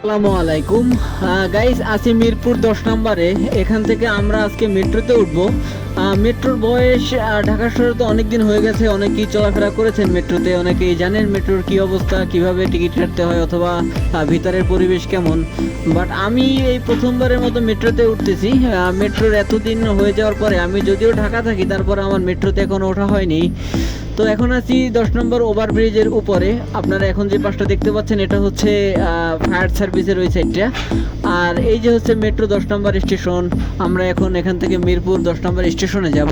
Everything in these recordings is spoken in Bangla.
আসসালামু আলাইকুম গাইস, আছি মিরপুর 10 নম্বরে। এখান থেকে আমরা আজকে মেট্রোতে উঠবো। মেট্রোর বয়স ঢাকা শহরে তো অনেক দিন হয়ে গেছে, অনেকেই চলাফেরা করেছেন মেট্রোতে, অনেকেই জানেন মেট্রোর কি অবস্থা, কিভাবে টিকিট কাটতে হয় অথবা ভিতরের পরিবেশ কেমন। বাট আমি এই প্রথমবারের মতো মেট্রোতে উঠতেছি। মেট্রোর এতদিন হয়ে যাওয়ার পরে, আমি যদিও ঢাকা থাকি, তারপরে আমার মেট্রোতে এখনো ওঠা হয়নি। তো এখন আছি 10 নম্বর ওভারব্রিজের উপরে। আপনারা এখন যে পাশটা দেখতে পাচ্ছেন এটা হচ্ছে ফায়ার সার্ভিসের ওই সাইডটা। আর এই যে হচ্ছে মেট্রো 10 নম্বর স্টেশন। আমরা এখন এখান থেকে মিরপুর 10 নম্বর স্টেশনে যাব।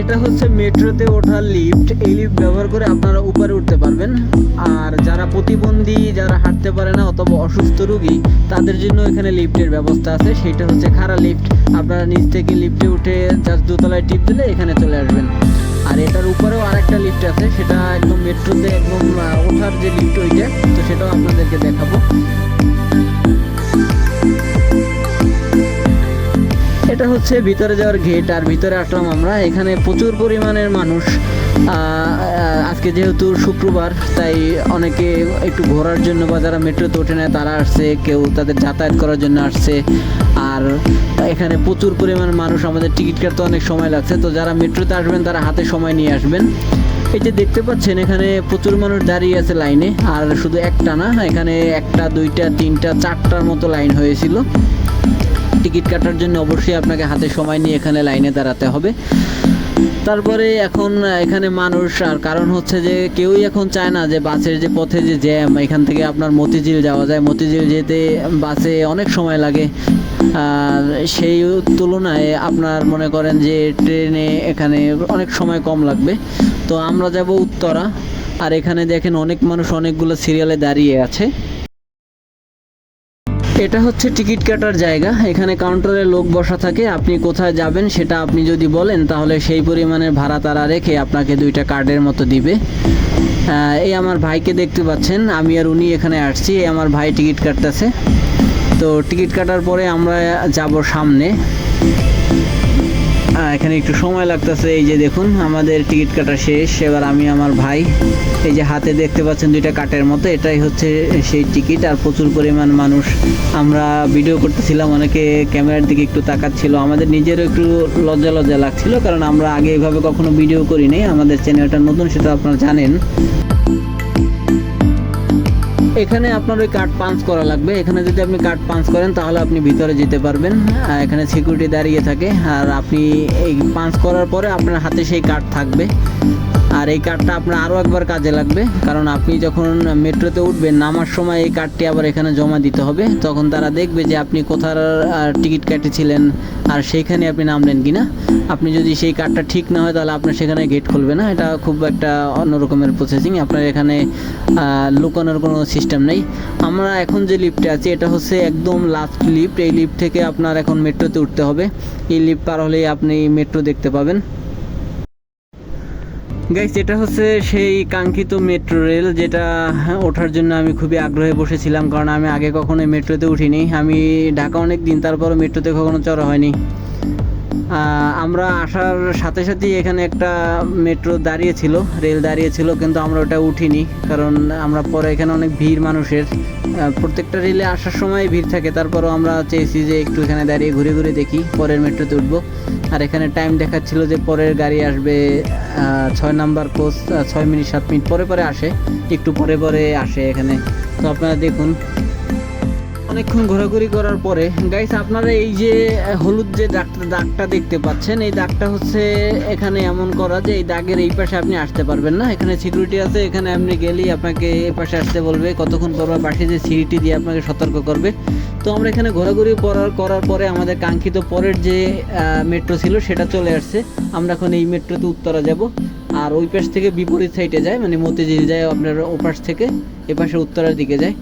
এটা হচ্ছে মেট্রোতে ওঠার লিফট। এই লিফট ব্যবহার করে আপনারা উপরে উঠতে পারবেন। আর যারা প্রতিবন্ধী, যারা হাঁটতে পারে না অথবা অসুস্থ রোগী, তাদের জন্য এখানে লিফটের ব্যবস্থা আছে। সেটা হচ্ছে খাড়া লিফট। আপনারা নিচ থেকে লিফটে উঠে জাস্ট দোতলায় টিপ দিলে এখানে চলে আসবেন। আর এটার উপরেও আরেকটা লিফট আছে, সেটা একদম মেট্রোতে একদম ওঠার যে লিফট ওইটা, তো সেটাও আপনাদেরকে দেখাবো। এটা হচ্ছে ভিতরে যাওয়ার গেট। আর ভিতরে আসলাম আমরা। এখানে প্রচুর পরিমাণের মানুষ। আজকে যেহেতু শুক্রবার, তাই অনেকে একটু ঘোরার জন্য বা যারা মেট্রোতে ওঠে না তারা আসছে, কেউ তাদের যাতায়াত করার জন্য আসছে। আর এখানে প্রচুর পরিমাণ মানুষ। আমাদের টিকিট কাটতে অনেক সময় লাগছে, তো যারা মেট্রোতে আসবেন তারা হাতে সময় নিয়ে আসবেন। এই যে দেখতে পাচ্ছেন এখানে প্রচুর মানুষ দাঁড়িয়ে আছে লাইনে। আর শুধু একটা না, এখানে একটা, দুইটা, তিনটা, চারটার মতো লাইন হয়েছিল। টিকিট কাটার জন্য অবশ্যই আপনাকে হাতে সময় নিয়ে এখানে লাইনে দাঁড়াতে হবে। তারপরে এখন এখানে মানুষ, আর কারণ হচ্ছে যে কেউই এখন চায় না যে বাসের যে পথে যে জ্যাম, এখান থেকে আপনার মতিঝিল যাওয়া যায়, মতিঝিল যেতে বাসে অনেক সময় লাগে। আর সেই তুলনায় আপনার মনে করেন যে ট্রেনে এখানে অনেক সময় কম লাগবে। তো আমরা যাব উত্তরা। আর এখানে দেখেন অনেক মানুষ অনেকগুলো সিরিয়ালে দাঁড়িয়ে আছে। এটা হচ্ছে টিকিট কাটার জায়গা। এখানে কাউন্টারে লোক বসা থাকে। আপনি কোথায় যাবেন সেটা আপনি যদি বলেন, তাহলে সেই পরিমাণের ভাড়া তারা রেখে আপনাকে 2টা কার্ডের মতো দিবে। এই আমার ভাইকে দেখতে পাচ্ছেন, আমি আর উনি এখানে আসছি। আমার ভাই টিকিট কাটতেছে। তো টিকিট কাটার পরে আমরা যাব সামনে। এখানে একটু সময় লাগতেছে। এই যে দেখুন আমাদের টিকিট কাটা শেষ। এবার আমি, আমার ভাই, এই যে হাতে দেখতে পাচ্ছেন 2টা কার্ডের মতো, এটাই হচ্ছে সেই টিকিট। আর প্রচুর পরিমাণ মানুষ। আমরা ভিডিও করতেছিলাম, অনেকে ক্যামেরার দিকে একটু তাকাচ্ছিল। আমাদের নিজেরও একটু লজ্জা লজ্জা লাগছিল, কারণ আমরা আগে এভাবে কখনো ভিডিও করি নাই। আমাদের চ্যানেলটা নতুন, সেটা আপনারা জানেন। এখানে আপনার ওই কার্ড পাঞ্চ করা লাগবে। এখানে যদি আপনি কার্ড পাঞ্চ করেন তাহলে আপনি ভিতরে যেতে পারবেন। এখানে সিকিউরিটি দাঁড়িয়ে থাকে। আর আপনি এই পাঞ্চ করার পরে আপনার হাতে সেই কার্ড থাকবে। আর এই কার্ডটা আপনার আরও একবার কাজে লাগবে, কারণ আপনি যখন মেট্রোতে উঠবেন, নামার সময় এই কার্ডটি আবার এখানে জমা দিতে হবে। তখন তারা দেখবে যে আপনি কোথার টিকিট কেটেছিলেন আর সেইখানে আপনি নামলেন কিনা। আপনি যদি সেই কার্ডটা ঠিক না হয় তাহলে আপনার সেখানে গেট খুলবে না। এটা খুব একটা অন্য রকমের প্রসেসিং। আপনার এখানে লুকানোর কোনো সিস্টেম নেই। আমরা এখন যে লিফটে আছি এটা হচ্ছে একদম লাস্ট লিফট। এই লিফট থেকে আপনার এখন মেট্রোতে উঠতে হবে। এই লিফট পার হলেই আপনি মেট্রো দেখতে পাবেন। গাইস, এটা হচ্ছে সেই কাঙ্ক্ষিত মেট্রো রেল, যেটা ওঠার জন্য আমি খুবই আগ্রহে বসেছিলাম, কারণ আমি আগে কখনো মেট্রোতে উঠিনি। আমি ঢাকা অনেক দিন, তারপরও মেট্রোতে কখনো চড়া হয়নি। আমরা আসার সাথে সাথেই এখানে একটা মেট্রো দাঁড়িয়েছিল, রেল দাঁড়িয়েছিল, কিন্তু আমরা ওটা উঠিনি, কারণ আমরা পরে এখানে অনেক ভিড় মানুষের। প্রত্যেকটা রেলে আসার সময় ভিড় থাকে, তারপরও আমরা চেয়েছি যে একটু এখানে দাঁড়িয়ে ঘুরে ঘুরে দেখি, পরের মেট্রোতে উঠবো। আর এখানে টাইম দেখাচ্ছিল যে পরের গাড়ি আসবে 6 নাম্বার কোচ 6 মিনিট 7 মিনিট পরে পরে আসে, একটু পরে পরে আসে এখানে। তো আপনারা দেখুন, অনেকক্ষণ ঘোরাঘুরি করার পরে গাইস, আপনারা এই যে হলুদ যে দাগটা দেখতে পাচ্ছেন, এই দাগটা হচ্ছে এখানে এমন করা যে এই দাগের এই পাশে আপনি আসতে পারবেন না। এখানে সিকিউরিটি আছে, এখানে আপনি গেলেই আপনাকে এই পাশে আসতে বলবে, কতক্ষণ পর পাশে যে সিঁড়িটি দিয়ে আপনাকে সতর্ক করবে। তো আমরা এখানে ঘোরাঘুরি করার পরে আমাদের কাঙ্ক্ষিত পরের যে মেট্রো ছিল সেটা চলে আসছে। আমরা এখন এই মেট্রোতে উত্তরা যাব। আর ওই পাশ থেকে বিপরীত সাইডে যায়, মানে মতিঝিল যায় আপনার ওপাশ থেকে, এপাশে উত্তরার দিকে যায়।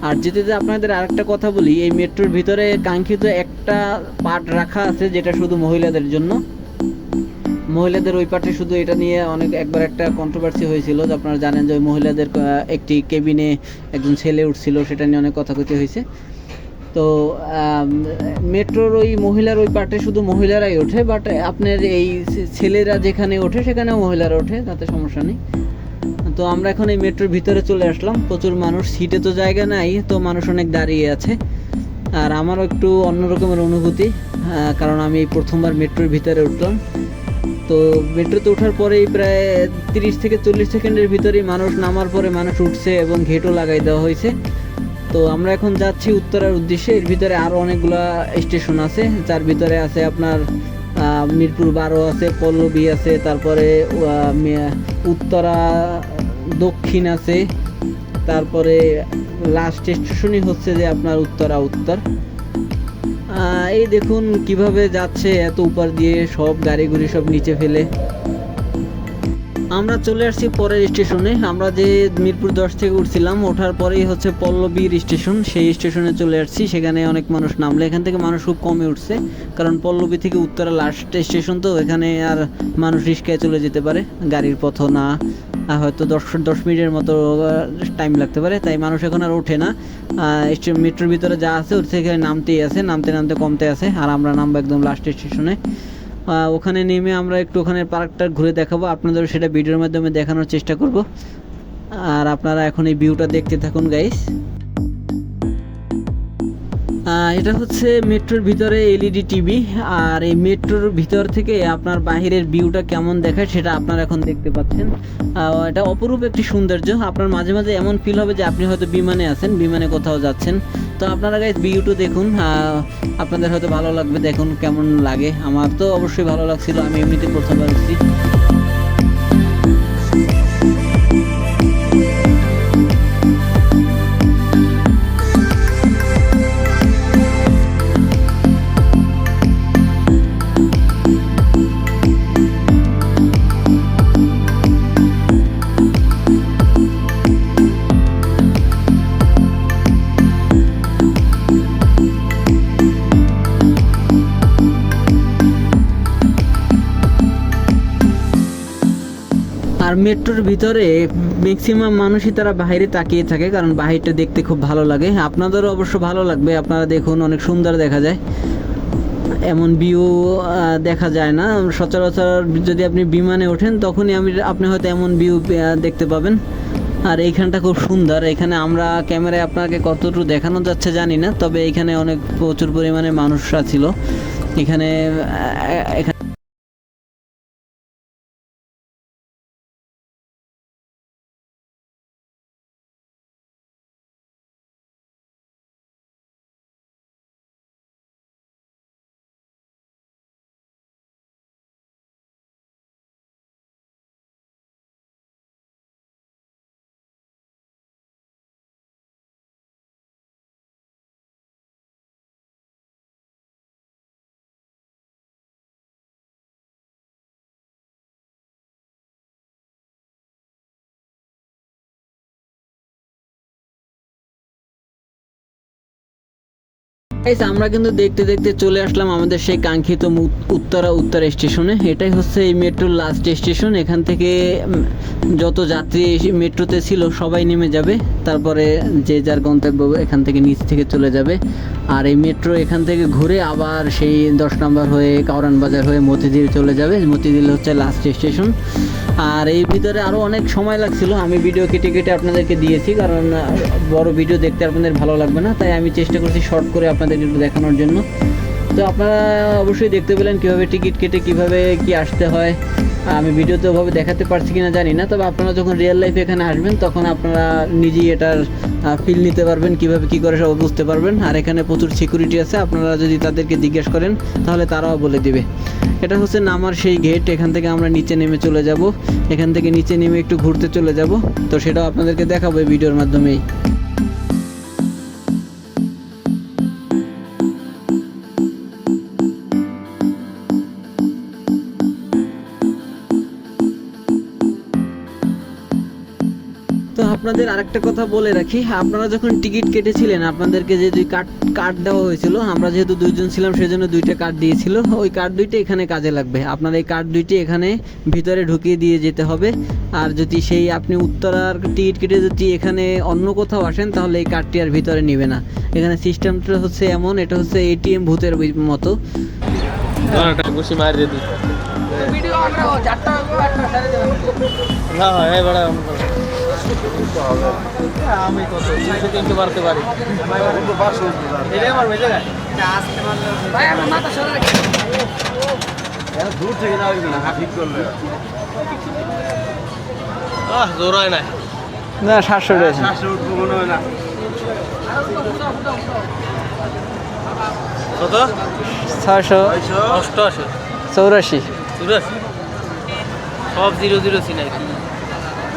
আর যেতে আপনাদের আরেকটা কথা বলি, এই মেট্রোর ভিতরে কাঙ্ক্ষিত একটা পার্ট রাখা আছে যেটা শুধু মহিলাদের জন্য। মহিলাদের ওই পার্টে শুধু এটা নিয়ে একবার একটা কন্ট্রোভার্সি হয়েছিল, যে আপনারা জানেন যে ওই মহিলাদের একটি কেবিনে একজন ছেলে উঠছিল, সেটা নিয়ে অনেক কথাকথি হয়েছে। তো মেট্রোর ওই মহিলার ওই পার্টে শুধু মহিলারাই ওঠে, বাট আপনার এই ছেলেরা যেখানে ওঠে সেখানেও মহিলারা ওঠে, তাতে সমস্যা নেই। তো আমরা এখন এই মেট্রোর ভিতরে চলে আসলাম, প্রচুর মানুষ, সিটে তো জায়গা নাই, তো মানুষ অনেক দাঁড়িয়ে আছে। আর আমারও একটু অন্যরকমের অনুভূতি, কারণ আমি এই প্রথমবার মেট্রোর ভিতরে উঠলাম। তো মেট্রোতে ওঠার পরেই প্রায় 30 থেকে 40 সেকেন্ডের ভিতরেই মানুষ নামার পরে মানুষ উঠছে এবং গেটও লাগাই দেওয়া হয়েছে। তো আমরা এখন যাচ্ছি উত্তরার উদ্দেশ্যে। এর ভিতরে আরও অনেকগুলা স্টেশন আছে, যার ভিতরে আছে আপনার মিরপুর 12 আছে, পল্লবী আছে, তারপরে উত্তরা দক্ষিণ আছে, তারপরে লাস্ট স্টেশনই হচ্ছে যে আপনার উত্তরা উত্তর। এই দেখুন কিভাবে যাচ্ছে এত উপর দিয়ে, সব গাড়ি গুড়ি সব নিচে ফেলে। আমরা চলে আসছি পরের স্টেশনে। আমরা যে মিরপুর 10 থেকে উঠছিলাম, ওঠার পরেই হচ্ছে পল্লবীর স্টেশন, সেই স্টেশনে চলে আসছি। সেখানে অনেক মানুষ নামলে, এখান থেকে মানুষ খুব কমই উঠছে, কারণ পল্লবী থেকে উত্তরা লাস্ট স্টেশন, তো এখানে আর মানুষ রিস্কায় চলে যেতে পারে, গাড়ির পথ না, হয়তো 10 মিনিটের মতো টাইম লাগতে পারে, তাই মানুষ এখন আর ওঠে না। মেট্রোর ভিতরে যা আছে ওর থেকে নামতেই আছে, নামতে নামতে কমতে আছে। আর আমরা নামবো একদম লাস্ট স্টেশনে। ওখানে নেমে আমরা একটু ওখানে পার্কটা ঘুরে দেখাবো আপনাদের, সেটা ভিডিওর মাধ্যমে দেখানোর চেষ্টা করব। আর আপনারা এখন এই ভিউটা দেখতে থাকুন গাইস। এটা হচ্ছে মেট্রোর ভিতরে এলইডি টিভি, আর এই মেট্রোর ভিতর থেকে আপনার বাহিরের ভিউটা কেমন দেখায় সেটা আপনারা এখন দেখতে পাচ্ছেন। এটা অপরূপ একটি সৌন্দর্য। আপনার মাঝে মাঝে এমন ফিল হবে যে আপনি হয়তো বিমানে আছেন, বিমানে কোথাও যাচ্ছেন। তো আপনারা গাইস ভিউটা দেখুন, আপনাদের হয়তো ভালো লাগবে, দেখুন কেমন লাগে। আমার তো অবশ্যই ভালো লাগছিল, আমি এমনিতে প্রথমবার উঠছি। আর মেট্রোর ভিতরে ম্যাক্সিমাম মানুষই তারা বাইরে তাকিয়ে থাকে, কারণ বাহিরটা দেখতে খুব ভালো লাগে। আপনাদেরও অবশ্য ভালো লাগবে, আপনারা দেখুন অনেক সুন্দর দেখা যায়। এমন ভিউ দেখা যায় না সচরাচর। যদি আপনি বিমানে ওঠেন তখনই আপনি হয়তো এমন ভিউ দেখতে পাবেন। আর এইখানটা খুব সুন্দর। এখানে আমরা ক্যামেরায় আপনাকে কতটুকু দেখানো যাচ্ছে জানি না, তবে এখানে অনেক প্রচুর পরিমাণে মানুষরা ছিল এখানে। আমরা কিন্তু দেখতে দেখতে চলে আসলাম আমাদের সেই কাঙ্ক্ষিত উত্তরা স্টেশনে। এটাই হচ্ছে এই মেট্রোর লাস্ট স্টেশন। এখান থেকে যত যাত্রী মেট্রোতে ছিল সবাই নেমে যাবে, তারপরে যে যার গন্তব্য এখান থেকে নিচ থেকে চলে যাবে। আর এই মেট্রো এখান থেকে ঘুরে আবার সেই 10 নম্বর হয়ে কাউরান বাজার হয়ে মতিঝিল চলে যাবে। মতিঝিল হচ্ছে লাস্ট স্টেশন। আর এই ভিতরে আরও অনেক সময় লাগছিল, আমি ভিডিও কেটে কেটে আপনাদেরকে দিয়েছি, কারণ বড় ভিডিও দেখতে আপনাদের ভালো লাগবে না, তাই আমি চেষ্টা করছি শর্ট করে আপনাদের একটু দেখানোর জন্য। তো আপনারা অবশ্যই দেখতে পেলেন কীভাবে টিকিট কেটে কীভাবে কি আসতে হয়। আমি ভিডিওতে ওভাবে দেখাতে পারছি কিনা জানি না, তবে আপনারা যখন রিয়েল লাইফে এখানে আসবেন তখন আপনারা নিজেই এটার ফিল নিতে পারবেন, কীভাবে কী করে সব বুঝতে পারবেন। আর এখানে প্রচুর সিকিউরিটি আছে, আপনারা যদি তাদেরকে জিজ্ঞেস করেন তাহলে তারাও বলে দিবে। এটা হচ্ছে নামার সেই গেট, এখান থেকে আমরা নিচে নেমে চলে যাব। এখান থেকে নিচে নেমে একটু ঘুরতে চলে যাব, তো সেটাও আপনাদেরকে দেখাবো এই ভিডিওর মাধ্যমেই। তো আপনাদের আরেকটা কথা বলে রাখি, আপনারা যখন টিকিট কেটেছিলেন আপনাদেরকে যে দুই কার্ড দেওয়া হয়েছিল, আমরা যেহেতু দুইজন ছিলাম সেজন্য দুইটা কার্ড দিয়েছিল, ওই কার্ড দুইটা এখানে কাজে লাগবে। আপনার এই কার্ড দুইটি এখানে ভিতরে ঢুকিয়ে দিয়ে যেতে হবে। আর যদি সেই আপনি উত্তরার টিকিট কেটে যদি এখানে অন্য কোথাও আসেন তাহলে এই কার্ডটি আর ভিতরে নেবে না। এখানে সিস্টেমটা হচ্ছে এমন, এটা হচ্ছে এটিএম ভূতের মতো। আমি কত 300 মারতে পারি। দূর থেকে না ঠিক করলে জোর হয় না। না 700 রয়েছে, 700 উঠবো মনে হয় না। কত? 688 84 সব 00 ছিল নাকি?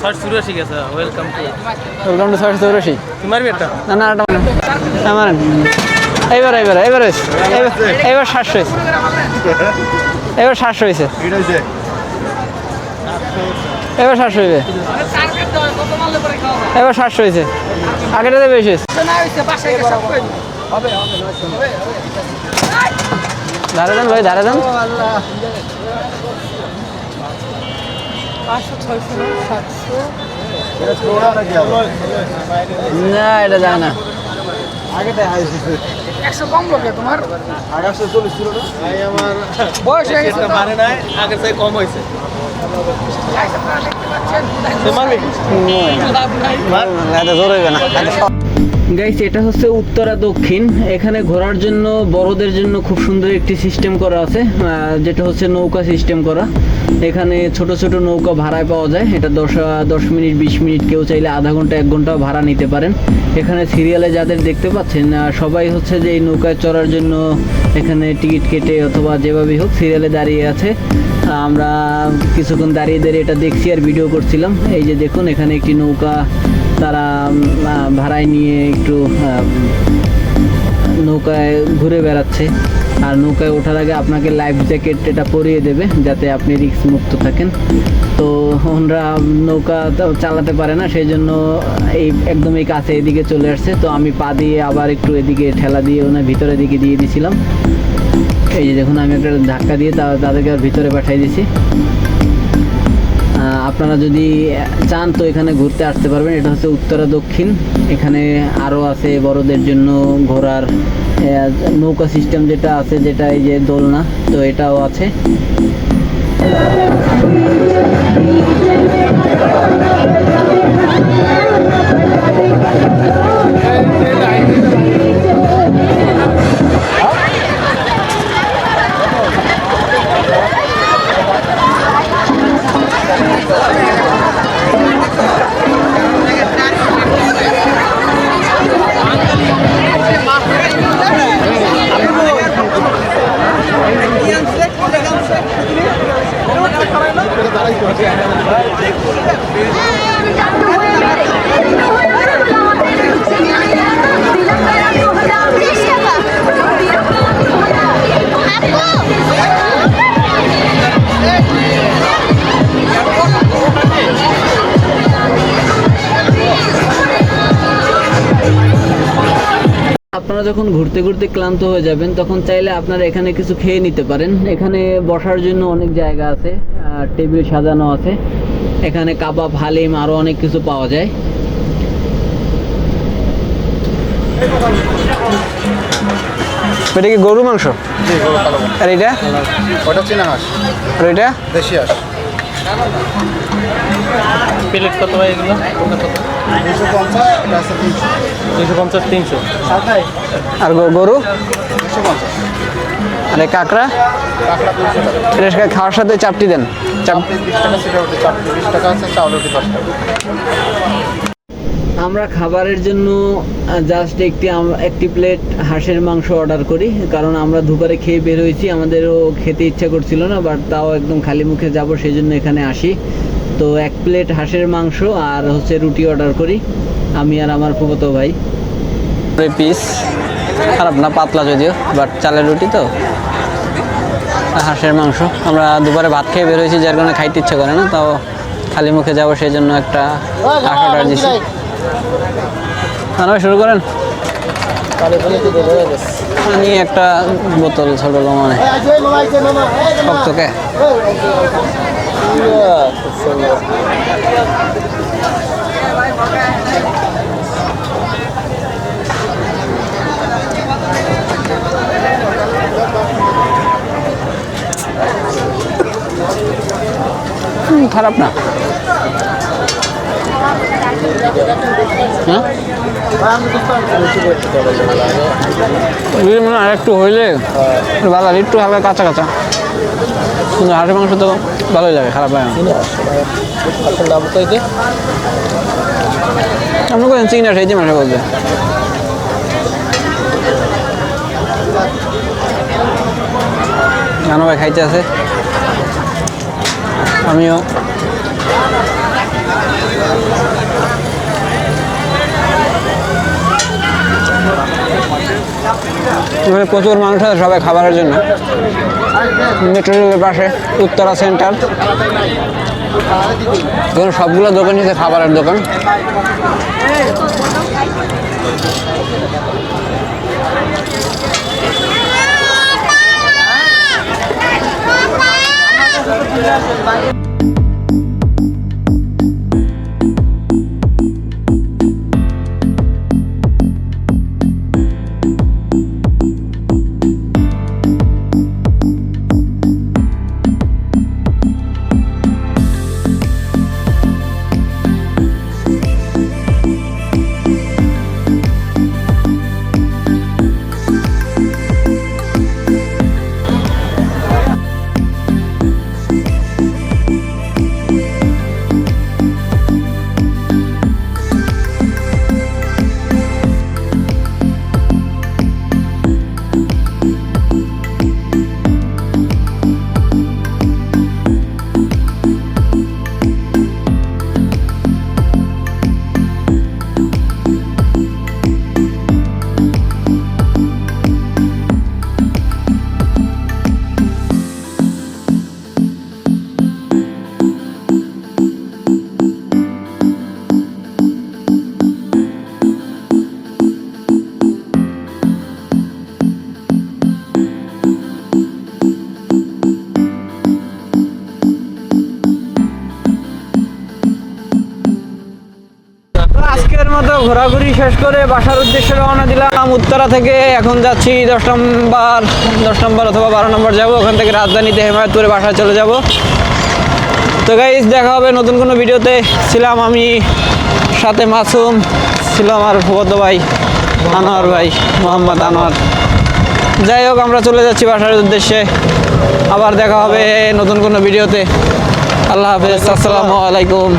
684 গেছে। Welcome to 684। তুমি মারবি একটা? না না আমার এবার 700 এবার 700 হয়েছে। এবার 700 হইবে, এবার 700 হয়েছে। আগেটাতে বেশি হয়েছে। ধারে দেন ভাই, ধারে দেন। 500 না এটা যায় না। আগে 100 কম লোকে তোমার আগে 140 ছিল না ভাই, আমার বয়স হয়ে গেছে, পারে না, আগের থেকে কম হয়েছে। গাইস, এটা হচ্ছে উত্তরা দক্ষিণ। এখানে ঘোরার জন্য বড়দের জন্য খুব সুন্দর একটি সিস্টেম করা আছে, যেটা হচ্ছে নৌকা সিস্টেম করা। এখানে ছোট ছোট নৌকা ভাড়ায় পাওয়া যায়। এটা 10 মিনিট 20 মিনিট, কেউ চাইলে আধা ঘন্টা 1 ঘন্টা ভাড়া নিতে পারেন। এখানে সিরিয়ালে যাদের দেখতে পাচ্ছেন সবাই হচ্ছে যে এই নৌকায় চড়ার জন্য এখানে টিকিট কেটে অথবা যেভাবেই হোক সিরিয়ালে দাঁড়িয়ে আছে। আমরা কিছুক্ষণ দাঁড়িয়ে এটা দেখছি আর ভিডিও করছিলাম। এই যে দেখুন, এখানে একটি নৌকা তারা ভাড়ায় নিয়ে একটু নৌকায় ঘুরে বেড়াচ্ছে। আর নৌকায় ওঠার আগে আপনাকে লাইফ জ্যাকেট এটা পরিয়ে দেবে যাতে আপনি রিস্ক মুক্ত থাকেন। তো ওনারা নৌকা চালাতে পারে না, সেই জন্য একদম এই কাছে এদিকে চলে আসছে। তো আমি পা দিয়ে আবার একটু এদিকে ঠেলা দিয়ে ওনার ভিতরের দিকে দিয়ে দিয়েছিলাম। এই যে দেখুন, আমি একটা ধাক্কা দিয়ে তাদেরকে ভিতরে পাঠিয়ে দিয়েছি। আপনারা যদি চান তো এখানে ঘুরতে আসতে পারবেন। এটা হচ্ছে উত্তরা দক্ষিণ। এখানে আরও আছে বড়দের জন্য ঘোরার নৌকা সিস্টেম যেটা আছে, যেটা এই যে দোলনা, তো এটাও আছে। আপনারা যখন ঘুরতে ঘুরতে ক্লান্ত হয়ে যাবেন তখন চাইলে আপনারা এখানে কিছু খেয়ে নিতে পারেন। এখানে বসার জন্য অনেক জায়গা আছে, টেবিল সাজানো আছে। এখানে কাবাব, হালিম, আরও অনেক কিছু পাওয়া যায়। এটা কি গরু মাংস? আর এটা? ওটা চীনা হাঁস। আর এটা? দেশি হাঁস। প্লেট কত ভাই এগুলো? 250, এটা আছে 300। 250, 300। আর গরু? 250। আর এই কাঁকড়া? কাঁকড়া 200 টাকা। এটা খাওয়ার সাথে চাপটি দেন। চাপটি 20 টাকা, সেটা রুটি চাপটি 20 টাকা আছে, চাউল রুটি 10 টাকা। আমরা খাবারের জন্য জাস্ট একটি প্লেট হাঁসের মাংস অর্ডার করি, কারণ আমরা দুপুরে খেয়ে বের হয়েছি, আমাদেরও খেতে ইচ্ছা করছিল না, বাট তাও একদম খালি মুখে যাব সেই জন্য এখানে আসি। তো 1 প্লেট হাঁসের মাংস আর হচ্ছে রুটি অর্ডার করি, আমি আর আমার ফুফাতো ভাই। পিস খারাপ না, পাতলা যদিও, বাট চালের রুটি তো। হাঁসের মাংস আমরা দুপুরে ভাত খেয়ে বের হয়েছি, যার কারণে খাইতে ইচ্ছে করে না, তাও খালি মুখে যাবো সেই জন্য একটা হাঁস অর্ডার দিচ্ছি। ভাই শুরু করেন। পানি একটা বোতল ছোট মানে শক্তকে খারাপ না। হ্যাঁ আর একটু হইলে ভালো, একটু হালকা কাঁচা কাঁচা, কিন্তু হাঁসের মাংস তো ভালোই লাগে, খারাপ লাগে না। আমরা কোথায় চিনি না, সেই যে মাসে বলতে জানো ভাই খাইতে আছে, আমিও। এখানে প্রচুর মানুষ আছে সবাই খাবারের জন্য। মেট্রো রেলের পাশে উত্তরা সেন্টার, এখানে সবগুলো দোকান হচ্ছে খাবারের দোকান। আজকের মতো ঘোরাঘুরি শেষ করে বাসার উদ্দেশ্যে রওনা দিলাম উত্তরা থেকে। এখন যাচ্ছি 10 নম্বর অথবা 12 নম্বর যাবো, ওখান থেকে রাজধানীতে হেমায়তপুরে বাসায় চলে যাব। তো গাইস দেখা হবে নতুন কোনো ভিডিওতে। ছিলাম আমি, সাথে মাসুম ছিল, আমার ফুফাতো ভাই আনোয়ার ভাই, মোহাম্মদ আনোয়ার। যাই হোক, আমরা চলে যাচ্ছি বাসার উদ্দেশ্যে। আবার দেখা হবে নতুন কোনো ভিডিওতে। আল্লাহ হাফেজ, আসসালামু আলাইকুম।